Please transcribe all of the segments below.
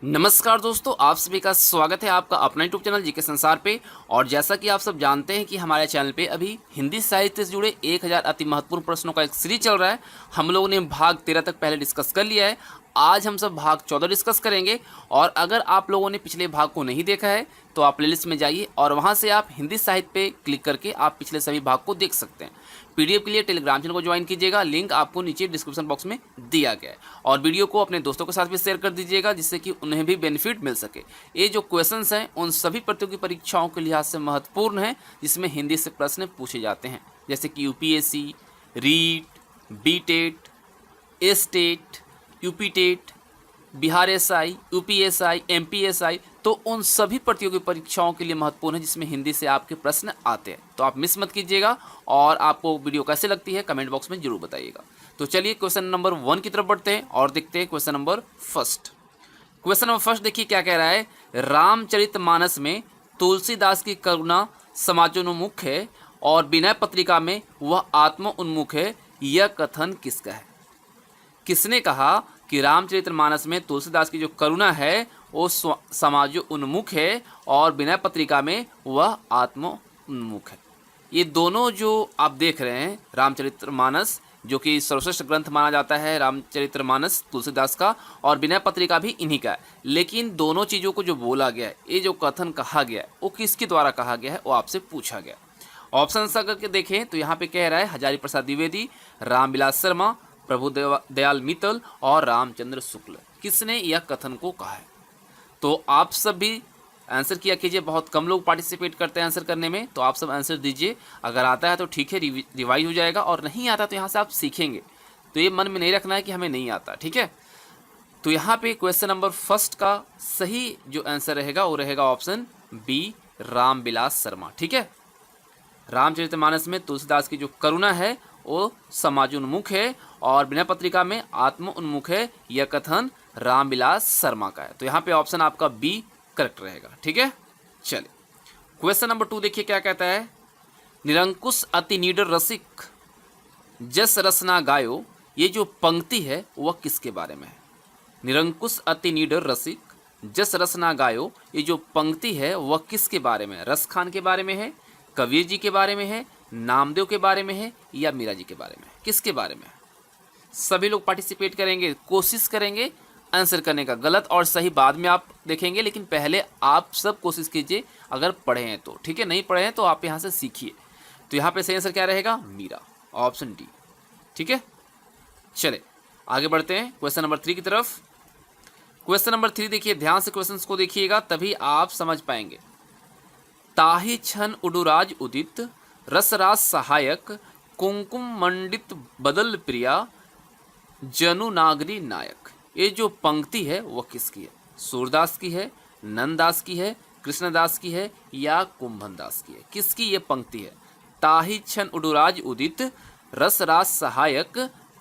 नमस्कार दोस्तों, आप सभी का स्वागत है आपका अपना यूट्यूब चैनल जीके संसार पे। और जैसा कि आप सब जानते हैं कि हमारे चैनल पे अभी हिंदी साहित्य से जुड़े 1000 अति महत्वपूर्ण प्रश्नों का एक सीरीज चल रहा है। हम लोगों ने भाग 13 तक पहले डिस्कस कर लिया है। आज हम सब भाग 14 डिस्कस करेंगे। और अगर आप लोगों ने पिछले भाग को नहीं देखा है तो आप प्लेलिस्ट में जाइए और वहाँ से आप हिंदी साहित्य पे क्लिक करके आप पिछले सभी भाग को देख सकते हैं। पीडीएफ के लिए टेलीग्राम चैनल को ज्वाइन कीजिएगा, लिंक आपको नीचे डिस्क्रिप्शन बॉक्स में दिया गया है। और वीडियो को अपने दोस्तों के साथ भी शेयर कर दीजिएगा जिससे कि उन्हें भी बेनिफिट मिल सके। ये जो क्वेश्चंस हैं उन सभी प्रतियोगी परीक्षाओं के लिहाज से महत्वपूर्ण हैं, जिसमें हिंदी से प्रश्न पूछे जाते हैं, जैसे कि UPSC, REET, BTET, STET, UPTET, Bihar SI, UPSI, MPSI. तो उन सभी प्रतियोगी परीक्षाओं के लिए महत्वपूर्ण है जिसमें हिंदी से आपके प्रश्न आते हैं। तो आप मिस मत कीजिएगा। और आपको वीडियो कैसे लगती है कमेंट बॉक्स में जरूर बताइएगा। तो चलिए क्वेश्चन नंबर 1 की तरफ बढ़ते हैं और देखते हैं question number first. Question number first देखिए क्या कह रहा है। रामचरितमानस में तुलसीदास की करुणा समाजोन्मुख है और विनय पत्रिका में वह आत्मोन्मुख है। यह कथन किसका है? किसने कहा कि रामचरितमानस में तुलसीदास की जो करुणा है वो समाजोन्मुख है और विनय पत्रिका में वह आत्मोन्मुख है? ये दोनों जो आप देख रहे हैं, रामचरितमानस जो कि सर्वश्रेष्ठ ग्रंथ माना जाता है, रामचरितमानस तुलसीदास का, और विनय पत्रिका भी इन्हीं का है। लेकिन दोनों चीज़ों को जो बोला गया है, ये जो कथन कहा गया है, वो किसके द्वारा कहा गया है वो आपसे पूछा गया। ऑप्शन अगर के देखें तो यहाँ पे कह रहा है हजारी प्रसाद द्विवेदी, रामविलास शर्मा, प्रभु दयाल मित्तल और रामचंद्र शुक्ल। किसने यह कथन को कहा है? तो आप सब भी आंसर किया कीजिए। बहुत कम लोग पार्टिसिपेट करते हैं आंसर करने में, तो आप सब आंसर दीजिए। अगर आता है तो ठीक है, रिवाइज हो जाएगा, और नहीं आता तो यहाँ से आप सीखेंगे। तो ये मन में नहीं रखना है कि हमें नहीं आता, ठीक है। तो यहाँ पे क्वेश्चन नंबर फर्स्ट का सही जो आंसर रहेगा वो रहेगा ऑप्शन बी, रामविलास शर्मा, ठीक है। रामचरितमानस में तुलसीदास की जो करुणा है वो समाजोन्मुख है और विनय पत्रिका में आत्मोन्मुख है। यह कथन रामविलास शर्मा का है। तो यहाँ पे ऑप्शन आपका बी करेक्ट रहेगा, ठीक है। चलिए क्वेश्चन नंबर 2 देखिए क्या कहता है। निरंकुश अति निडर रसिक जस रसना गायो, ये जो पंक्ति है वह किसके बारे में है? निरंकुश अति निडर रसिक जस रसना गायो, ये जो पंक्ति है वह किसके बारे में है? रस खान के बारे में है, कबीर जी के बारे में है, नामदेव के बारे में है, या मीरा जी के बारे में है? किसके बारे में है? सभी लोग पार्टिसिपेट करेंगे, कोशिश करेंगे आंसर करने का। गलत और सही बाद में आप देखेंगे, लेकिन पहले आप सब कोशिश कीजिए अगर पढ़े हैं तो, ठीक है। नहीं पढ़े हैं तो आप यहाँ से सीखिए। तो यहाँ पे सही आंसर क्या रहेगा? मीरा, ऑप्शन डी, ठीक है। चले आगे बढ़ते हैं क्वेश्चन नंबर 3 की तरफ। क्वेश्चन नंबर 3 देखिए, ध्यान से क्वेश्चन को देखिएगा तभी आप समझ पाएंगे। ताहि छन उडुराज उदित रसराज सहायक, कुंकुम मंडित बदल प्रिया, जनु नागरी नायक। ये जो पंक्ति है वह किसकी है? सूरदास की है, नंददास की है, कृष्णदास की है, या कुंभनदास की है? किसकी ये पंक्ति है? ताहि छन उडुराज उदित रसराज सहायक,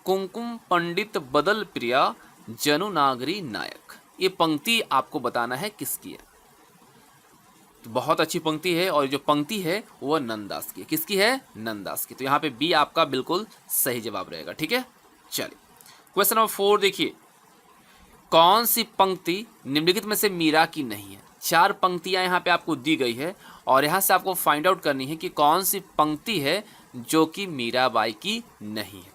कुंकुम पंडित बदल प्रिया, जनु नागरी नायक। ये पंक्ति आपको बताना है किसकी है। तो बहुत अच्छी पंक्ति है और जो पंक्ति है वह नंददास की है। किसकी है? नंददास की। तो यहाँ पे बी आपका बिल्कुल सही जवाब रहेगा, ठीक है। चलिए क्वेश्चन नंबर 4 देखिए, कौन सी पंक्ति निम्नलिखित में से मीरा की नहीं है? 4 पंक्तियां यहाँ पे आपको दी गई है और यहाँ से आपको फाइंड आउट करनी है कि कौन सी पंक्ति है जो कि मीराबाई की नहीं है।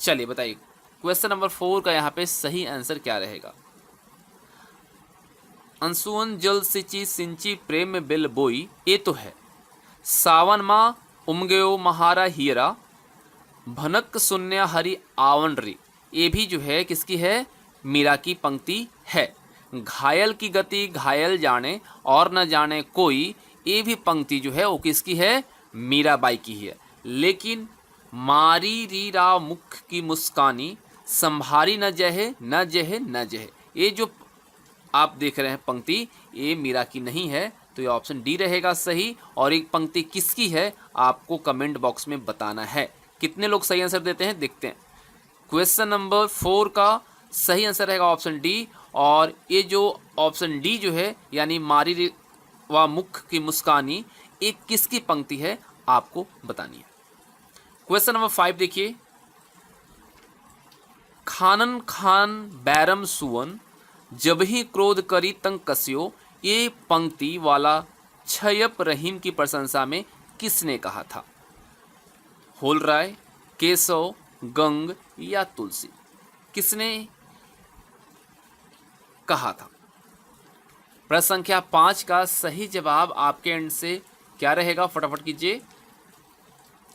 चलिए बताइए क्वेश्चन नंबर 4 का यहाँ पे सही आंसर क्या रहेगा। अंशुअन जल सिंची सिंची प्रेम में बिल बोई, ये तो है। सावन माँ उमगयो महारा हीरा, भनक शून्य हरि आवन री, ये भी जो है किसकी है? मीरा की पंक्ति है। घायल की गति घायल जाने और न जाने कोई, ये भी पंक्ति जो है वो किसकी है? मीराबाई की ही है। लेकिन मारी रीरा मुख की मुस्कानी, संभारी न जहे न जहे न जहे, ये जो आप देख रहे हैं पंक्ति, ये मीरा की नहीं है। तो ये ऑप्शन डी रहेगा सही। और एक पंक्ति किसकी है आपको कमेंट बॉक्स में बताना है। कितने लोग सही आंसर देते हैं देखते हैं। क्वेश्चन नंबर 4 का सही आंसर रहेगा ऑप्शन डी। और ये जो ऑप्शन डी जो है यानी मारी व मुख की मुस्कानी, एक किसकी पंक्ति है आपको बतानी है। क्वेश्चन नंबर 5 देखिए, खानन खान बैरम सुवन जब ही क्रोध करी तंग कस्यो, ये पंक्ति वाला क्षयप रहीम की प्रशंसा में किसने कहा था? होलराय, केशव, गंग या तुलसी? किसने कहा था? प्रश्न संख्या 5 का सही जवाब आपके एंड से क्या रहेगा, फटाफट कीजिए।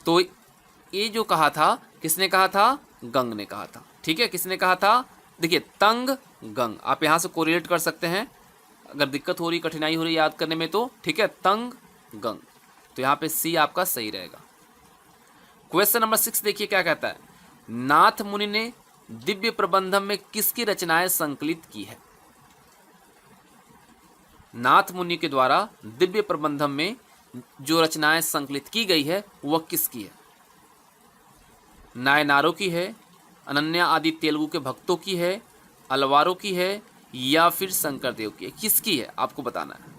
तो ये जो कहा था, किसने कहा था? गंग ने कहा था। ठीक है, किसने कहा था? देखिए, तंग गंग, आप यहाँ से कोरिलेट कर सकते हैं अगर दिक्कत हो रही, कठिनाई हो रही याद करने में तो। ठीक है, तंग गंग, तो यहाँ पे सी आपका सही रहेगा। क्वेश्चन नंबर 6 देखिए क्या कहता है। नाथ मुनि ने दिव्य प्रबंधम में किसकी रचनाएं संकलित की है? नाथ मुनि के द्वारा दिव्य प्रबंधम में जो रचनाएं संकलित की गई है वह किसकी है? नायनारों की है, अनन्या आदि तेलुगु के भक्तों की है, अलवारों की है या फिर शंकर देव की है? किसकी है आपको बताना है।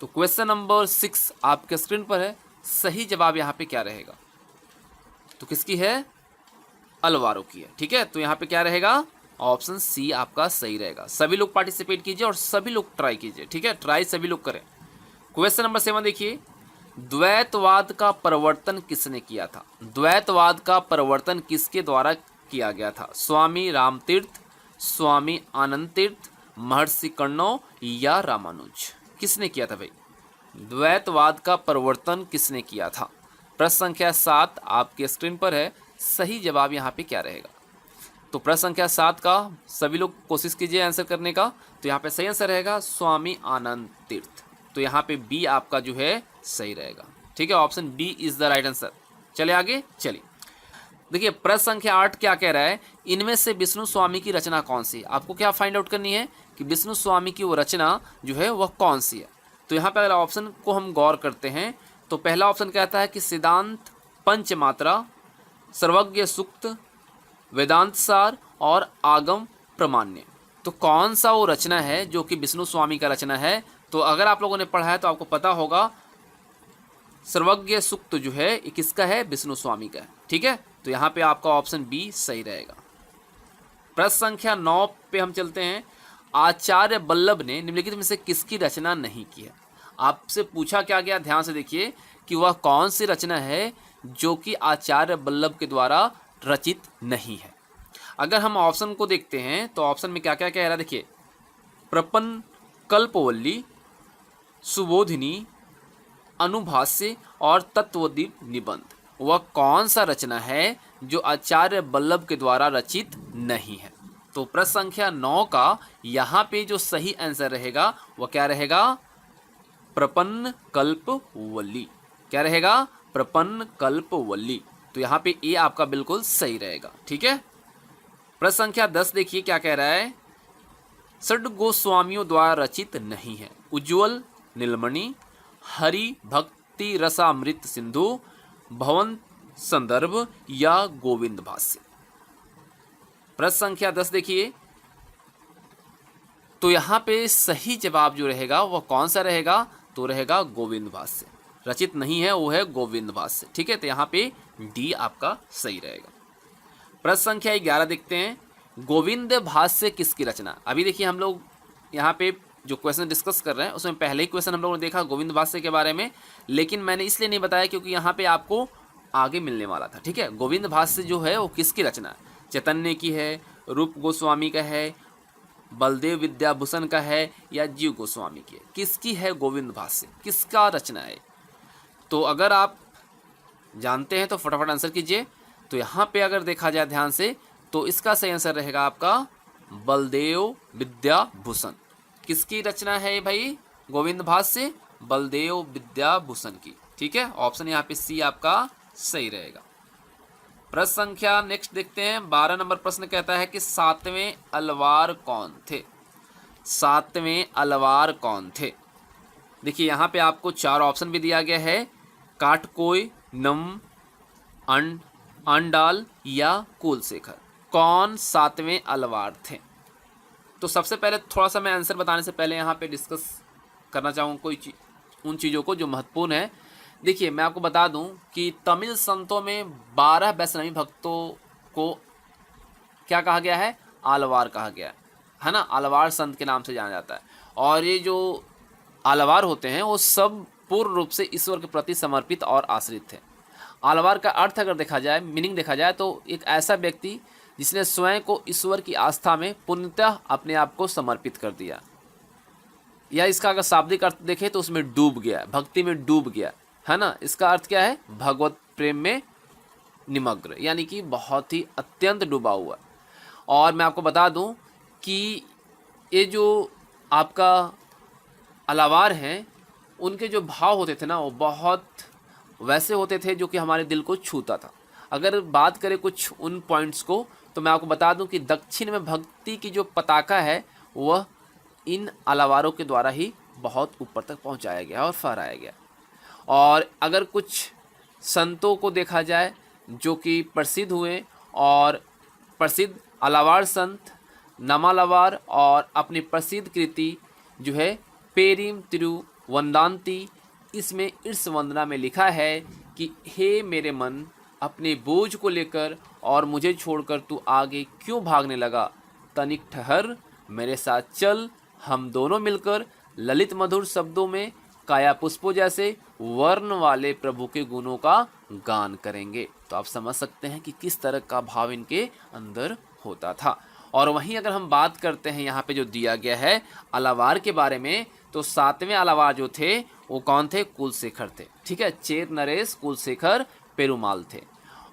तो क्वेश्चन नंबर 6 आपके स्क्रीन पर है, सही जवाब यहाँ पे क्या रहेगा? तो किसकी है? अलवारों की है। ठीक है, तो यहाँ पे क्या रहेगा? ऑप्शन सी आपका सही रहेगा। सभी लोग पार्टिसिपेट कीजिए और सभी लोग ट्राई कीजिए। ठीक है, ट्राई सभी लोग करें। क्वेश्चन नंबर 7 देखिए, द्वैतवाद का प्रवर्तन किसने किया था? द्वैतवाद का प्रवर्तन किसके द्वारा किया गया था? स्वामी रामतीर्थ, स्वामी आनंद तीर्थ, महर्षि कण्व या रामानुज? किसने किया था भाई? द्वैतवाद का प्रवर्तन किसने किया था? प्रश्न संख्या 7 आपके स्क्रीन पर है, सही जवाब यहाँ पे क्या रहेगा? तो प्रश्न संख्या 7 का सभी लोग कोशिश कीजिए आंसर करने का। तो यहाँ पे सही आंसर रहेगा स्वामी आनंद तीर्थ। तो यहाँ पे बी आपका जो है सही रहेगा। ठीक है, option B is the right answer. चले आगे, चलिए देखिए प्रश्न संख्या 8 क्या कह रहा है। इनमें से विष्णु स्वामी की रचना कौन सी है? आपको क्या फाइंड आउट करनी है कि विष्णु स्वामी की वो रचना जो है वह कौन सी है। तो यहाँ पे अगर ऑप्शन को हम गौर करते हैं तो पहला ऑप्शन कहता है कि सिद्धांत पंचमात्रा, सर्वज्ञ सूक्त, वेदांत सार और आगम प्रमाण्य। तो कौन सा वो रचना है जो कि विष्णु स्वामी का रचना है? तो अगर आप लोगों ने पढ़ा है तो आपको पता होगा सर्वज्ञ सूक्त जो है ये किसका है? विष्णु स्वामी का है। ठीक है, तो यहाँ पे आपका ऑप्शन बी सही रहेगा। प्रश्न संख्या 9 पे हम चलते हैं। आचार्य वल्लभ ने निम्नलिखित में से किसकी रचना नहीं की है? आपसे पूछा क्या गया, ध्यान से देखिए कि वह कौन सी रचना है जो कि आचार्य वल्लभ के द्वारा रचित नहीं है। अगर हम ऑप्शन को देखते हैं तो ऑप्शन में क्या क्या कह रहा है, देखिए प्रपन्न कल्पवल्ली, सुबोधिनी, अनुभाष्य और तत्वदीप निबंध। वह कौन सा रचना है जो आचार्य वल्लभ के द्वारा रचित नहीं है? तो प्रश्न संख्या 9 का यहाँ पे जो सही आंसर रहेगा वह क्या रहेगा? प्रपन्न कल्पवल्ली। क्या रहेगा? प्रपन्न कल्पवल्ली। तो यहाँ पे ए आपका बिल्कुल सही रहेगा। ठीक है, प्रश्न संख्या 10 देखिए क्या कह रहा है। षड गोस्वामियों द्वारा रचित नहीं है। उज्ज्वल नीलमणि, हरि भक्ति रसामृत सिंधु, भवन संदर्भ या गोविंद भाष्य? प्रश्न संख्या 10 देखिए, तो यहाँ पे सही जवाब जो रहेगा वह कौन सा रहेगा? तो रहेगा गोविंद भाष्य। रचित नहीं है वो है गोविंद भाष्य। ठीक है, तो यहाँ पे डी आपका सही रहेगा। प्रश्न संख्या 11 देखते हैं। गोविंद भाष्य किसकी रचना? अभी देखिए हम लोग यहाँ पे जो क्वेश्चन डिस्कस कर रहे हैं उसमें पहले ही क्वेश्चन हम लोगों ने देखा गोविंद भाष्य के बारे में, लेकिन मैंने इसलिए नहीं बताया क्योंकि यहाँ पे आपको आगे मिलने वाला था। ठीक है, गोविंद भाष्य जो है वो किसकी रचना है? चैतन्य की है, रूप गोस्वामी का है, बलदेव विद्याभूषण का है या जीव गोस्वामी की है? किसकी है गोविंद भाष्य? किसका रचना है? तो अगर आप जानते हैं तो फटाफट आंसर कीजिए। तो यहाँ पे अगर देखा जाए ध्यान से तो इसका सही आंसर रहेगा आपका बलदेव विद्याभूषण। किसकी रचना है भाई गोविंद भाष्य? बलदेव विद्याभूषण की। ठीक है, ऑप्शन यहाँ पे सी आपका सही रहेगा। प्रश्न संख्या नेक्स्ट देखते हैं। 12 नंबर प्रश्न कहता है कि 7वें अलवार कौन थे? 7वें अलवार कौन थे? देखिए यहाँ पे आपको 4 ऑप्शन भी दिया गया है, काटकोय, नम, अंडाल या कुलशेखर। कौन 7वें अलवार थे? तो सबसे पहले थोड़ा सा मैं आंसर बताने से पहले यहाँ पे डिस्कस करना चाहूँगा उन चीज़ों को जो महत्वपूर्ण है। देखिए मैं आपको बता दूं कि तमिल संतों में 12 वैष्णवी भक्तों को क्या कहा गया है? आलवार कहा गया है। है ना, आलवार संत के नाम से जाना जाता है। और ये जो आलवार होते हैं वो सब पूर्ण रूप से ईश्वर के प्रति समर्पित और आश्रित थे। आलवार का अर्थ अगर देखा जाए, मीनिंग देखा जाए, तो एक ऐसा व्यक्ति जिसने स्वयं को ईश्वर की आस्था में पूर्णतः अपने आप को समर्पित कर दिया, या इसका अगर शाब्दिक अर्थ देखें तो उसमें डूब गया, भक्ति में डूब गया, है ना। इसका अर्थ क्या है, भगवत प्रेम में निमग्न, यानी कि बहुत ही अत्यंत डूबा हुआ। और मैं आपको बता दूं कि ये जो आपका अलावार हैं, उनके जो भाव होते थे ना, वो बहुत वैसे होते थे जो कि हमारे दिल को छूता था। अगर बात करें कुछ उन पॉइंट्स को, तो मैं आपको बता दूं कि दक्षिण में भक्ति की जो पताका है वह इन अलावारों के द्वारा ही बहुत ऊपर तक पहुंचाया गया और फहराया गया। और अगर कुछ संतों को देखा जाए जो कि प्रसिद्ध हुए, और प्रसिद्ध अलावार संत नमालावार, और अपनी प्रसिद्ध कृति जो है पेरिम तिरुवंदांती, इसमें इस वंदना में लिखा है कि हे मेरे मन, अपने बोझ को लेकर और मुझे छोड़कर तू आगे क्यों भागने लगा, तनिक ठहर, मेरे साथ चल, हम दोनों मिलकर ललित मधुर शब्दों में काया पुष्पों जैसे वर्ण वाले प्रभु के गुणों का गान करेंगे। तो आप समझ सकते हैं कि किस तरह का भाव इनके अंदर होता था। और वहीं अगर हम बात करते हैं यहाँ पे जो दिया गया है अलावार के बारे में, तो 7वें अलावार जो थे वो कौन थे, कुलशेखर थे। ठीक है, चेत नरेश कुलशेखर पेरुमाल थे।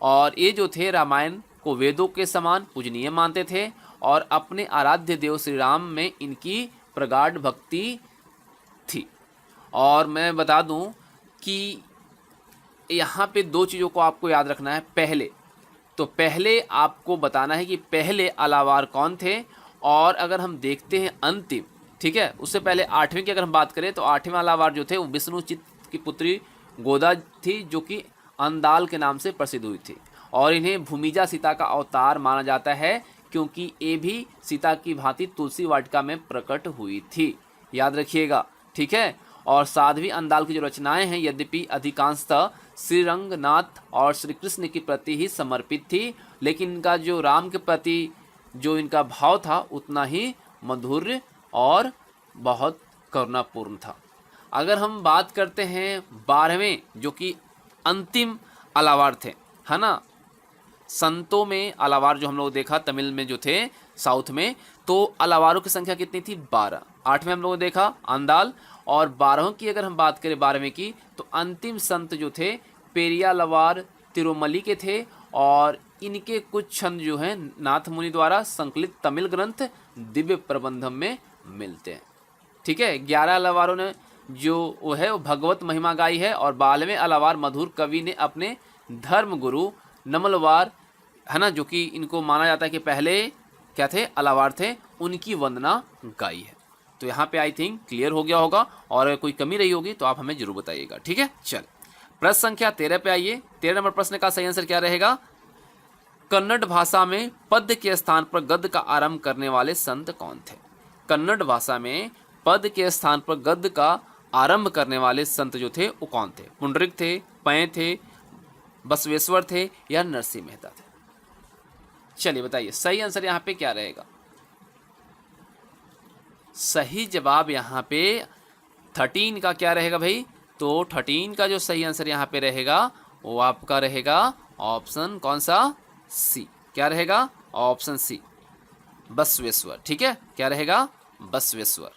और ये जो थे रामायण को वेदों के समान पूजनीय मानते थे, और अपने आराध्य देव श्री राम में इनकी प्रगाढ़ भक्ति थी। और मैं बता दूं कि यहाँ पे 2 चीज़ों को आपको याद रखना है। पहले आपको बताना है कि पहले अलावार कौन थे, और अगर हम देखते हैं अंतिम, ठीक है, उससे पहले 8वें की अगर हम बात करें तो 8वें अलावार जो थे वो विष्णुचित की पुत्री गोदा थी, जो कि अंदाल के नाम से प्रसिद्ध हुई थी। और इन्हें भूमिजा सीता का अवतार माना जाता है, क्योंकि ये भी सीता की भांति तुलसी वाटिका में प्रकट हुई थी, याद रखिएगा। ठीक है, और साध्वी अंदाल की जो रचनाएं हैं यद्यपि अधिकांशतः श्री रंगनाथ और श्री कृष्ण के प्रति ही समर्पित थी, लेकिन इनका जो राम के प्रति जो इनका भाव था उतना ही मधुर और बहुत करुणापूर्ण था। अगर हम बात करते हैं 12वें जो कि अंतिम अलावार थे, है ना, संतों में अलावार जो हम लोग देखा तमिल में जो थे साउथ में, तो अलावारों की संख्या कितनी थी, 12। 8वें हम लोगों ने देखा अंदाल, और 12वें की अगर हम बात करें 12वें की, तो अंतिम संत जो थे पेरियालवार तिरुमली के थे, और इनके कुछ छंद जो हैं नाथ मुनि द्वारा संकलित तमिल ग्रंथ दिव्य प्रबंधम में मिलते हैं। ठीक है, 11 अलावारों ने जो वो है वो भगवत महिमा गाई है, और 12वें अलावार मधुर कवि ने अपने धर्म गुरु नमलवार, है ना, जो कि इनको माना जाता है कि पहले क्या थे, अलावार थे, उनकी वंदना गाई है। तो यहाँ पे आई थिंक क्लियर हो गया होगा, और अगर कोई कमी रही होगी तो आप हमें जरूर बताइएगा। ठीक है, चल प्रश्न संख्या 13 पे आइए। 13 नंबर प्रश्न का सही आंसर क्या रहेगा, कन्नड़ भाषा में पद के स्थान पर गद्य का आरंभ करने वाले संत कौन थे। कन्नड़ भाषा में पद के स्थान पर गद्य का आरंभ करने वाले संत जो थे वो कौन थे, पुंडरिक थे, पय थे, बसवेश्वर थे, या नरसिंह मेहता थे। चलिए बताइए सही आंसर यहाँ पे क्या रहेगा। सही जवाब यहाँ पे 13 का क्या रहेगा भाई, तो 13 का जो सही आंसर यहाँ पे रहेगा वो आपका रहेगा ऑप्शन कौन सा, सी। क्या रहेगा, ऑप्शन सी, बसवेश्वर। ठीक है, क्या रहेगा, बसवेश्वर।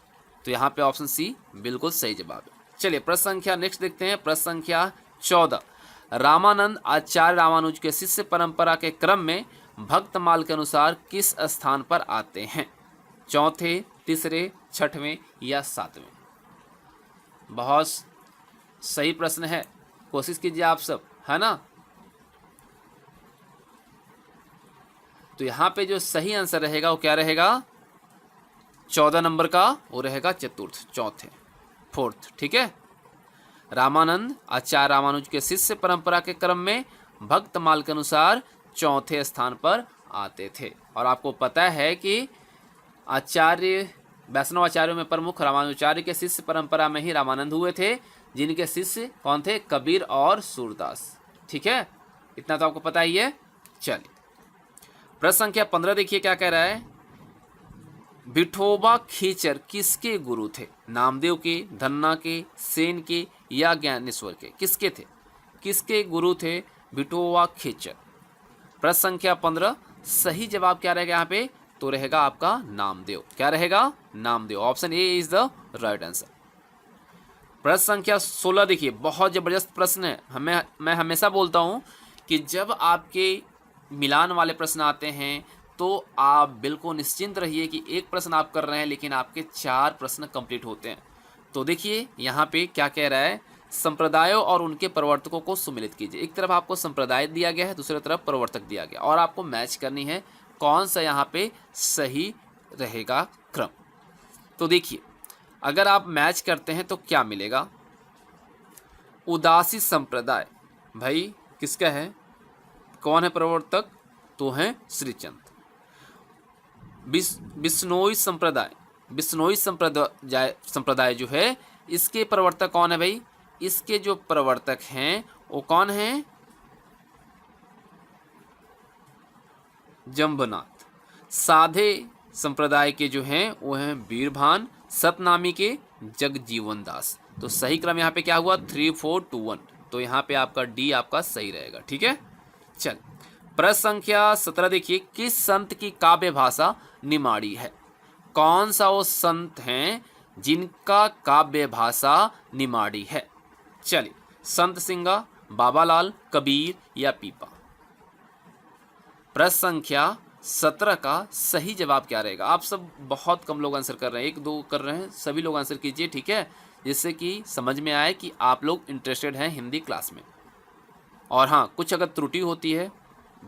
तो यहाँ पे ऑप्शन सी बिल्कुल सही जवाब है। चलिए प्रश्न संख्या नेक्स्ट देखते हैं। प्रश्न संख्या 14, रामानंद आचार्य रामानुज के शिष्य परंपरा के क्रम में भक्तमाल के अनुसार किस स्थान पर आते हैं, चौथे, तीसरे, छठवें या सातवें। बहुत सही प्रश्न है, कोशिश कीजिए आप सब, है ना। तो यहाँ पे जो सही आंसर रहेगा वो क्या रहेगा, 14 नंबर का वो रहेगा चतुर्थ, चौथे, फोर्थ। ठीक है, रामानंद आचार्य रामानुज के शिष्य परंपरा के क्रम में भक्तमाल के अनुसार चौथे स्थान पर आते थे। और आपको पता है कि आचार्य वैष्णव आचार्यों में प्रमुख रामानुजाचार्य के शिष्य परंपरा में ही रामानंद हुए थे, जिनके शिष्य कौन थे, कबीर और सूरदास। ठीक है, इतना तो आपको पता ही है। चलिए प्रश्न संख्या 15 देखिए क्या कह रहा है, विठोबा खेचर किसके गुरु थे? नामदेव के, धन्ना के, सेन के या ज्ञानेश्वर के? किसके थे? किसके गुरु थे विठोबा खेचर? प्रश्न संख्या 15, सही जवाब क्या रहेगा यहाँ पे? तो रहेगा आपका नामदेव। क्या रहेगा? Namdev. Option A is the right answer. प्रश्न संख्या 16 देखिए, बहुत जबरदस्त प्रश्न है। मैं हमेशा बोलता हूँ कि जब आपके मिलान वाले प्रश्न आते हैं तो आप बिल्कुल निश्चिंत रहिए कि एक प्रश्न आप कर रहे हैं लेकिन आपके 4 प्रश्न कंप्लीट होते हैं। तो देखिए यहाँ पे क्या कह रहा है, संप्रदायों और उनके प्रवर्तकों को सुमिलित कीजिए। एक तरफ आपको संप्रदाय दिया गया है, दूसरी तरफ प्रवर्तक दिया गया, और आपको मैच करनी है कौन सा यहाँ पे सही रहेगा क्रम। तो देखिए अगर आप मैच करते हैं तो क्या मिलेगा? उदासी संप्रदाय भाई किसका है? कौन है प्रवर्तक? तो है श्रीचंद। बिश्नोई संप्रदाय, बिश्नोई संप्रदाय जो है इसके प्रवर्तक कौन है भाई? इसके जो प्रवर्तक हैं वो कौन है? जंबनाथ। साधे संप्रदाय के जो हैं वो हैं वीरभान, सतनामी के जगजीवन दास। तो सही क्रम यहाँ पे क्या हुआ? 3 4 2 1। तो यहाँ पे आपका डी आपका सही रहेगा। ठीक है, चल प्रश्न संख्या 17 देखिए, किस संत की काव्य भाषा निमाड़ी है? कौन सा वो संत हैं जिनका काव्य भाषा निमाड़ी है? चलिए, संत सिंगा, बाबालाल, कबीर या पीपा? प्रश्न संख्या 17 का सही जवाब क्या रहेगा? आप सब बहुत कम लोग आंसर कर रहे हैं, 1 2 कर रहे हैं, सभी लोग आंसर कीजिए। ठीक है, जिससे कि समझ में आए कि आप लोग इंटरेस्टेड हैं हिंदी क्लास में। और हाँ, कुछ अगर त्रुटि होती है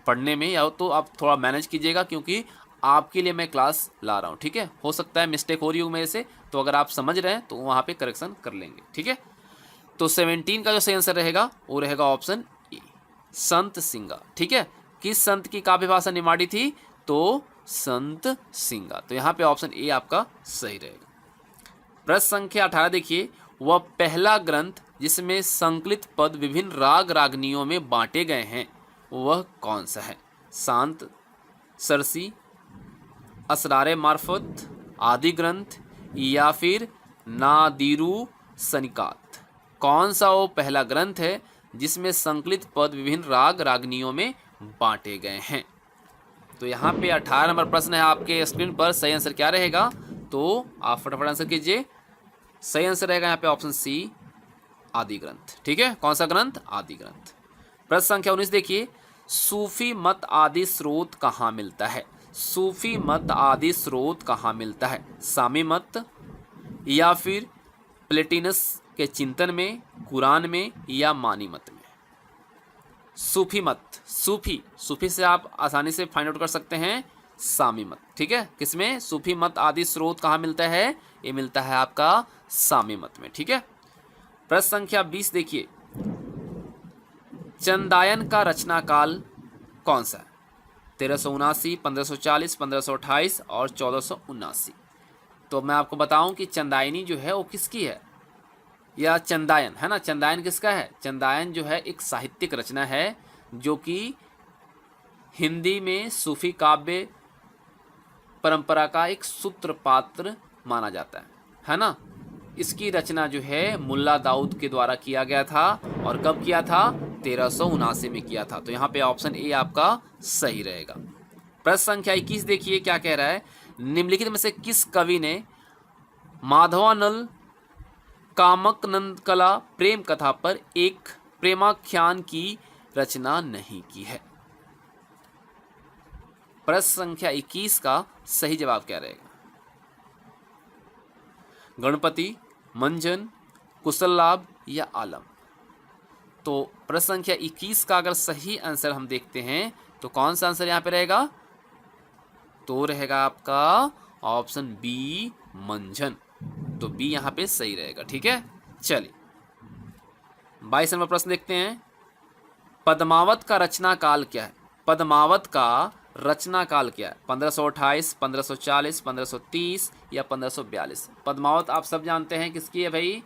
पढ़ने में या तो आप थोड़ा मैनेज कीजिएगा, क्योंकि आपके लिए मैं क्लास ला रहा हूँ। ठीक है, हो सकता है मिस्टेक हो रही हो मेरे से, तो अगर आप समझ रहे हैं तो वहाँ पे करेक्शन कर लेंगे। ठीक है, तो 17 का जो सही आंसर रहेगा वो रहेगा ऑप्शन ए, संत सिंगा। ठीक है, किस संत की काव्य भाषा निमाड़ी थी? तो संत सिंगा। तो यहाँ पे ऑप्शन ए आपका सही रहेगा। प्रश्न संख्या 18 देखिए, वह पहला ग्रंथ जिसमें संकलित पद विभिन्न राग रागनियों में बांटे गए हैं वह कौन सा है? शांत सरसी, असरारे मार्फत, आदि ग्रंथ या फिर नादिरू सनिकात? कौन सा वो पहला ग्रंथ है जिसमें संकलित पद विभिन्न राग रागनियों में बांटे गए हैं? तो यहाँ पे 18 नंबर प्रश्न है आपके स्क्रीन पर। सही आंसर क्या रहेगा? तो आप फटाफट आंसर कीजिए। सही आंसर रहेगा यहाँ पे ऑप्शन सी, आदि ग्रंथ। ठीक है, कौन सा ग्रंथ? आदि ग्रंथ। प्रश्न संख्या 19 देखिए, सूफी मत आदि स्रोत कहाँ मिलता है? सूफी मत आदि स्रोत कहाँ मिलता है? सामी मत या फिर प्लेटिनस के चिंतन में, कुरान में या मानी मत में? सूफी मत, सूफी से आप आसानी से फाइंड आउट कर सकते हैं सामी मत। ठीक है, किसमें? सूफी मत आदि स्रोत कहाँ मिलता है? ये मिलता है आपका सामी मत में। ठीक है, प्रश्न संख्या 20 देखिए, चंदायन का रचना काल कौन सा है? 1379, 1540, 1528 और 1479। तो मैं आपको बताऊं कि चंदायनी जो है वो किसकी है, या चंदायन है ना, चंदायन किसका है? चंदायन जो है एक साहित्यिक रचना है जो कि हिंदी में सूफी काव्य परंपरा का एक सूत्रपात्र माना जाता है ना। इसकी रचना जो है मुल्ला दाऊद के द्वारा किया गया था, और कब किया था? 1379 में किया था। तो यहाँ पे ऑप्शन ए आपका सही रहेगा। प्रश्न संख्या 21 देखिए क्या कह रहा है, निम्नलिखित में से किस कवि ने माधवानल कामकनंद कला प्रेम कथा पर एक प्रेमाख्यान की रचना नहीं की है? प्रश्न संख्या 21 का सही जवाब क्या रहेगा? गणपति, मंजन, कुशल लाभ या आलम? तो प्रश्न संख्या 21 का अगर सही आंसर हम देखते हैं तो कौन सा आंसर यहाँ पे रहेगा? तो रहेगा आपका ऑप्शन बी, मंजन। तो बी यहाँ पे सही रहेगा। ठीक है, चलिए 22 नंबर प्रश्न देखते हैं, पद्मावत का रचना काल क्या है? पद्मावत का रचना काल क्या है? 1528, 1540, 1530 या 1542? पद्मावत आप सब जानते हैं किसकी है भाई?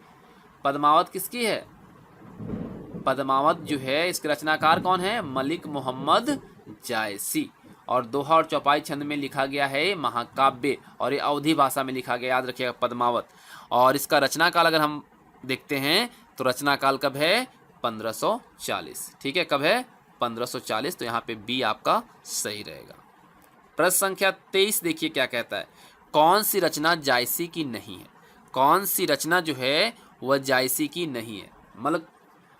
पद्मावत किसकी है? पद्मावत जो है इसके रचनाकार कौन है? मलिक मोहम्मद जायसी। और दोहा और चौपाई छंद में लिखा गया है महाकाव्य, और ये अवधी भाषा में लिखा गया, याद रखिएगा, पद्मावत। और इसका रचना काल अगर हम देखते हैं तो रचना काल कब है? 1540। ठीक है, कब है? 1540। तो यहाँ पे बी आपका सही रहेगा। प्रश्न संख्या 23 देखिए क्या कहता है, कौन सी रचना जायसी की नहीं है? कौन सी रचना जो है वह जायसी की नहीं है?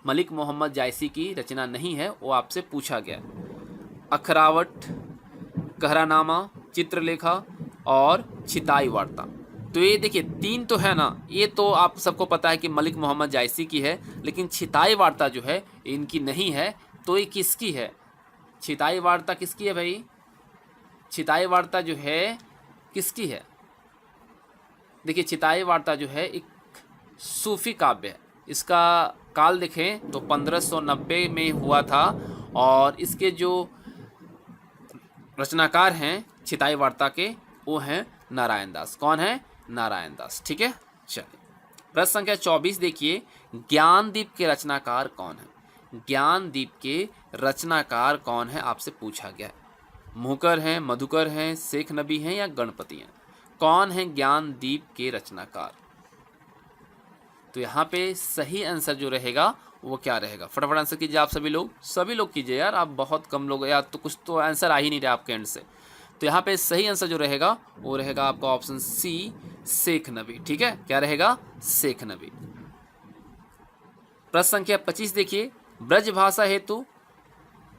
मलिक मोहम्मद जायसी की रचना नहीं है, वो आपसे पूछा गया। अखरावट, कहरानामा, चित्रलेखा और छिताई वार्ता। तो ये देखिए 3 तो है ना, ये तो आप सबको पता है कि मलिक मोहम्मद जायसी की है, लेकिन छिताई वार्ता जो है इनकी नहीं है। तो ये किसकी है? छिताई वार्ता किसकी है भाई? छिताई वार्ता जो है किसकी है? देखिए छिताई वार्ता जो है एक सूफी काव्य है। इसका काल देखें तो 1590 में हुआ था, और इसके जो रचनाकार हैं छिताई वार्ता के वो हैं नारायण दास। कौन है? नारायण दास। ठीक है, चलिए प्रश्न संख्या 24 देखिए, ज्ञानदीप के रचनाकार कौन है? ज्ञानदीप के रचनाकार कौन है आपसे पूछा गया है। मुहकर हैं, मधुकर हैं, शेख नबी हैं या गणपति हैं? कौन है ज्ञानदीप के रचनाकार? तो यहाँ पे सही आंसर जो रहेगा वो क्या रहेगा? फटाफट आंसर कीजिए आप सभी लोग कीजिए यार, आप बहुत कम लोग, या तो कुछ तो आंसर आ ही नहीं रहा आपके एंड से। तो यहाँ पे सही आंसर जो रहेगा वो रहेगा आपका ऑप्शन सी, शेख नबी। ठीक है, क्या रहेगा? शेख नबी। प्रश्न संख्या 25 देखिए, ब्रज भाषा हेतु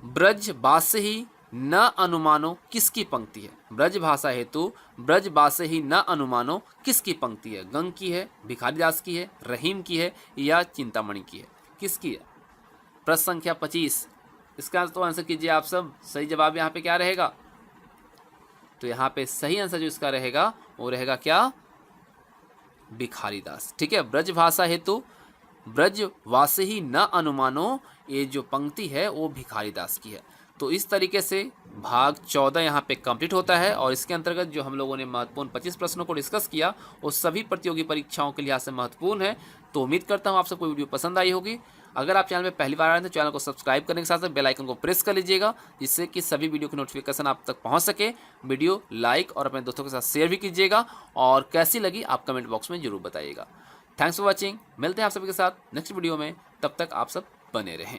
ब्रज बासे ही न अनुमानो किसकी पंक्ति है? ब्रज भाषा हेतु ब्रज बासे ही न अनुमानो किसकी पंक्ति है? गंग की है, भिखारीदास की है, रहीम की है या चिंतामणि की है? किसकी है? प्रश्न संख्या 25, इसका तो आंसर कीजिए आप सब। सही जवाब यहाँ पे क्या रहेगा? तो यहाँ पे सही आंसर जो इसका रहेगा वो रहेगा क्या? भिखारीदास। ठीक है, ब्रज भाषा हेतु ब्रज वासे ही न अनुमानो, ये जो पंक्ति है वो भिखारीदास की है। तो इस तरीके से भाग 14 यहाँ पे कंप्लीट होता है, और इसके अंतर्गत जो हम लोगों ने महत्वपूर्ण 25 प्रश्नों को डिस्कस किया वो सभी प्रतियोगी परीक्षाओं के लिहाज से महत्वपूर्ण है। तो उम्मीद करता हूँ आप सबको वीडियो पसंद आई होगी। अगर आप चैनल में पहली बार आए तो चैनल को सब्सक्राइब करने के साथ साथ बेल आइकन को प्रेस कर लीजिएगा, जिससे कि सभी वीडियो की नोटिफिकेशन आप तक पहुँच सके। वीडियो लाइक और अपने दोस्तों के साथ शेयर भी कीजिएगा, और कैसी लगी आप कमेंट बॉक्स में जरूर बताइएगा। Thanks for watching. मिलते हैं आप सभी के साथ नेक्स्ट वीडियो में, तब तक आप सब बने रहें।